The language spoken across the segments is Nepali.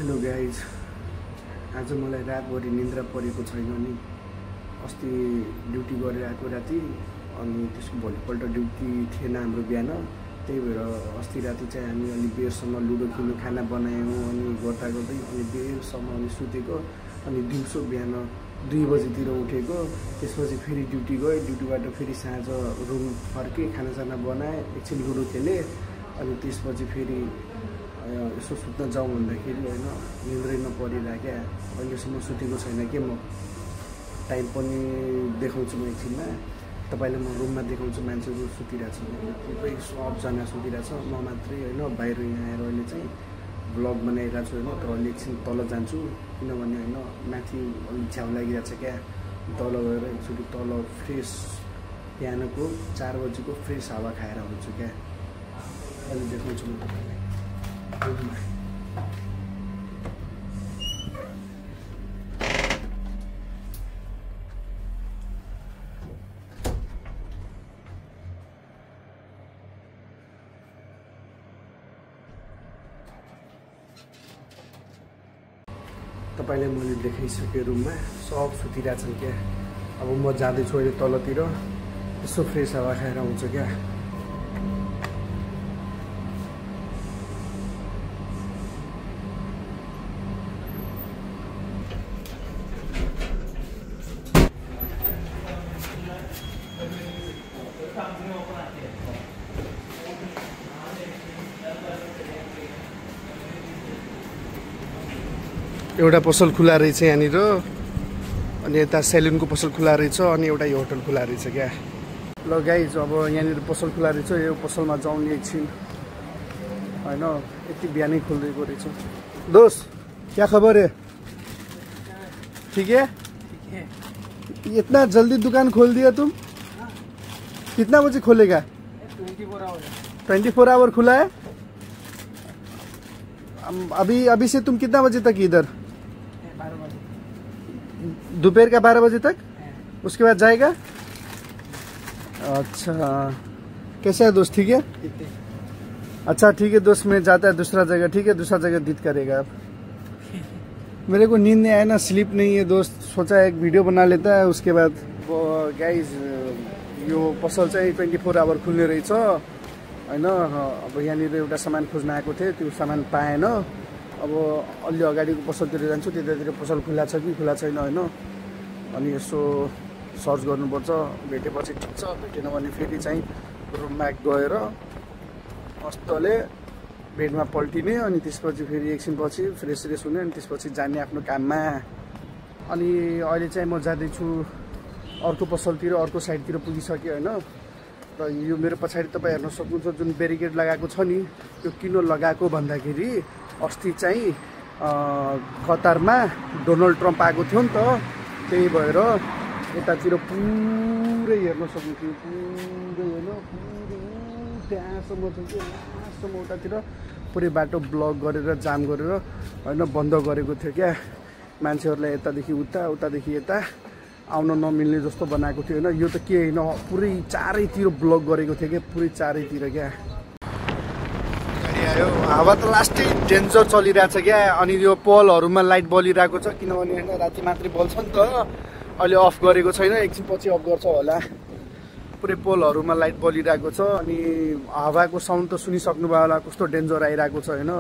हेलो गाइज, आज मलाई रातभरि निन्द्रा परेको छैन नि। अस्ति ड्युटी गरेर आएको राति, अनि त्यसको भोलिपल्ट ड्युटी थिएन हाम्रो बिहान। त्यही भएर अस्ति राति चाहिँ हामी अलि बेरसम्म लुडो खेल्नु, खाना बनायौँ, अनि गर्दा गर्दै अनि बेरसम्म अनि सुतेको। अनि दिउँसो बिहान 2 बजीतिर उठेको। त्यसपछि फेरि ड्युटी गएँ, ड्युटीबाट फेरि साँझ रुम फर्केँ, खानासाना बनाएँ, एकछिन लुडो खेलेँ। अनि त्यसपछि फेरि यसो सुत्न जाउँ भन्दाखेरि होइन निन्द्रै नपरिरहेको क्या। अहिलेसम्म सुतेको छैन के म। टाइम पनि देखाउँछु म एकछिनमा तपाईँलाई। म रुममा देखाउँछु, मान्छेहरू सुतिरहेको छ, सबै सबजना सुतिरहेको छ, म मात्रै होइन। बाहिर यहाँ आएर अहिले चाहिँ ब्लग बनाइरहेको छु होइन। तर अहिले एकछिन तल जान्छु, किनभने होइन माथि अलिक झ्याउ लागिरहेको छ क्या। तल गएर एकचोटि तल फ्रेस बिहानको 4 बजीको फ्रेस हावा खाएर आउँछु क्या। अहिले देखाउँछु म तपाईँलाई रुममा। तपाईँले मैले देखाइसकेँ रुममा सब सुतिरहेछन् क्या। अब म जाँदैछु अहिले तलतिर, यसो फ्रेस हावा खाएर आउँछ क्या। एउटा पसल खुला रहेछ यहाँनिर, अनि यता सेलुनको पसल खुला रहेछ, अनि एउटा यो होटल खुला रहेछ क्या। ल गाइज, अब यहाँनिर पसल खुला रहेछ, यो पसलमा जाउने एकछिन होइन। यति बिहानै खुलिदिएको रहेछ। दोस्त क्या खबर है? ठीक है? इतना जल्दी दुकान खोल दिया तुम? कितना बजे खोलेगा? 24 आवर खुला है। अभी से तुम कितना बजे तक इधर? दोपहर का 12 बजे तक, उसके बाद जाएगा। अच्छा, कैसा है दोस्त? ठीक है। अच्छा ठीक है दोस्त, मैं जाता है दूसरा जगह। ठीक है, दूसरा जगह दित करेगा आप। मेरे को नींद नहीं आया ना, स्लीप नहीं है दोस्त। सोचा एक वीडियो बना लेता है उसके बाद। वो गाइज यो पसल चाहिँ 24 आवर खुल्ने रहेछ होइन। अब यहाँनिर एउटा सामान खोज्न आएको थिएँ, त्यो सामान पाएन। अब अलि अगाडिको पसलतिर जान्छु, त्यतातिर पसल खुला छ कि खुला छैन होइन। अनि यसो सर्च गर्नुपर्छ, भेटेपछि ठिक छ, भेटेन भने फेरि चाहिँ रुममा गएर मस्तले बेडमा पल्टिने। अनि त्यसपछि फेरि एकछिनपछि फ्रेस हुने, अनि त्यसपछि जाने आफ्नो काममा। अनि अहिले चाहिँ म जाँदैछु अर्को पसलतिर, अर्को साइडतिर पुगिसकेँ होइन। र यो मेरो पछाडि तपाईँ हेर्न सक्नुहुन्छ जुन ब्यारिकेड लगाएको छ नि, त्यो किन लगाएको भन्दाखेरि अस्ति चाहिँ कतारमा डोनाल्ड ट्रम्प आएको थियो नि त। त्यही भएर यतातिर पुरै हेर्न सक्नुहुन्थ्यो, पुरै होइन, पुरै त्यहाँसम्म छ कि त्यहाँसम्म उतातिर पुरै बाटो ब्लक गरेर जाम गरेर होइन बन्द गरेको थियो क्या। मान्छेहरूलाई यतादेखि उता, उतादेखि यता आउन नमिल्ने जस्तो बनाएको थियो होइन। यो त के होइन, पुरै चारैतिर ब्लक गरेको थियो क्या, पुरै चारैतिर क्या। गाडी आयो, हावा त लास्टै डेन्जर चलिरहेछ क्या। अनि यो पोलहरूमा लाइट बलिरहेको छ, किनभने होइन राति मात्रै बल्छ नि त। अहिले अफ गरेको छैन, एकछिन पछि अफ गर्छ होला। पुरै पोलहरूमा लाइट बलिरहेको छ। अनि हावाको साउन्ड त सुनिसक्नुभयो होला, कस्तो डेन्जर आइरहेको छ होइन।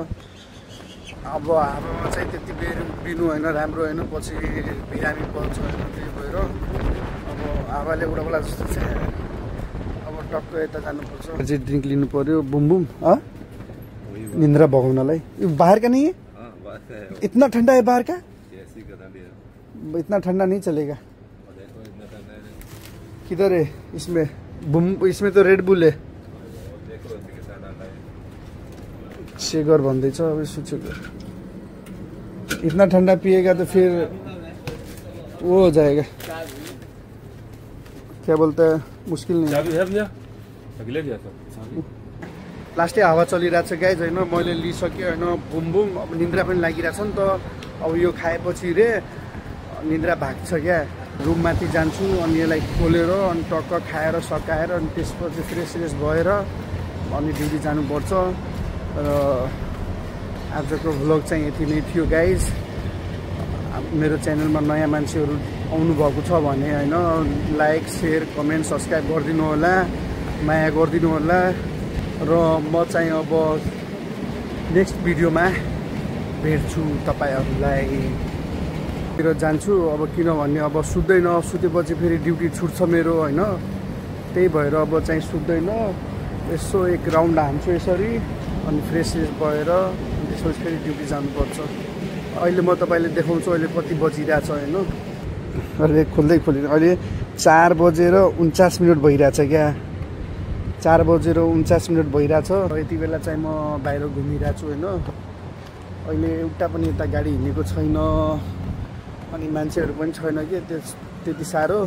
अब हावामा चाहिँ त्यति बेर उभिनु होइन राम्रो होइन, पछि बिरामी पर्छ होइन। त्यही भएर अब हावाले उडाउला जस्तो छ। अब टक्क यता जानुपर्छ, अझै ड्रिङ्क लिनु पर्यो। बुम बुम निन्द्रा भगाउनलाई। यो बाहर का नहीं है? इतना ठंडा है बाहर का? इतना ठंडा नहीं चलेगा। किधर है इसमें? बुम, इसमें तो रेड बुल है। शेगर भन्दैछ अब यसो चेकर। इतना ठंडा पिएगा तो फिर वो हो जाएगा, क्या बोलता है, मुश्किल नहीं। लास्टै हावा चलिरहेको छ गाइज होइन। मैले लिइसकेँ होइन बुम बुम। अब निन्द्रा पनि लागिरहेछ नि त। अब यो खाएपछि रे निन्द्रा भाग्छ क्या। रुममाथि जान्छु, अनि यसलाई खोलेर अनि टक्क खाएर सकाएर अनि त्यसपछि फ्रेस भएर अनि ड्युटी जानुपर्छ। र आजको भ्लग चाहिँ यति नै थियो गाइज। मेरो च्यानलमा नयाँ मान्छेहरू आउनुभएको छ भने होइन लाइक सेयर कमेन्ट सब्सक्राइब गरिदिनु होला, माया गरिदिनु होला। र म चाहिँ अब नेक्स्ट भिडियोमा भेट्छु तपाईँहरूलाई। तिर जान्छु अब, किनभने अब सुत्दैन, सुतेपछि फेरि ड्युटी छुट्छ मेरो होइन। त्यही भएर अब चाहिँ सुत्दैन, यसो एक राउन्ड हान्छु यसरी, अनि फ्रेस भएर त्यसपछि फेरि ड्युटी जानुपर्छ। अहिले म तपाईँले देखाउँछु अहिले कति बजिरहेछ होइन। अहिले खोल्दै खोल्दैन, अहिले 4:49 भइरहेछ क्या, 4:49 भइरहेछ। यति बेला चाहिँ म बाहिर घुमिरहेको छु होइन। अहिले एउटा पनि यता गाडी हिँडेको छैन, अनि मान्छेहरू पनि छैन कि त्यति साह्रो।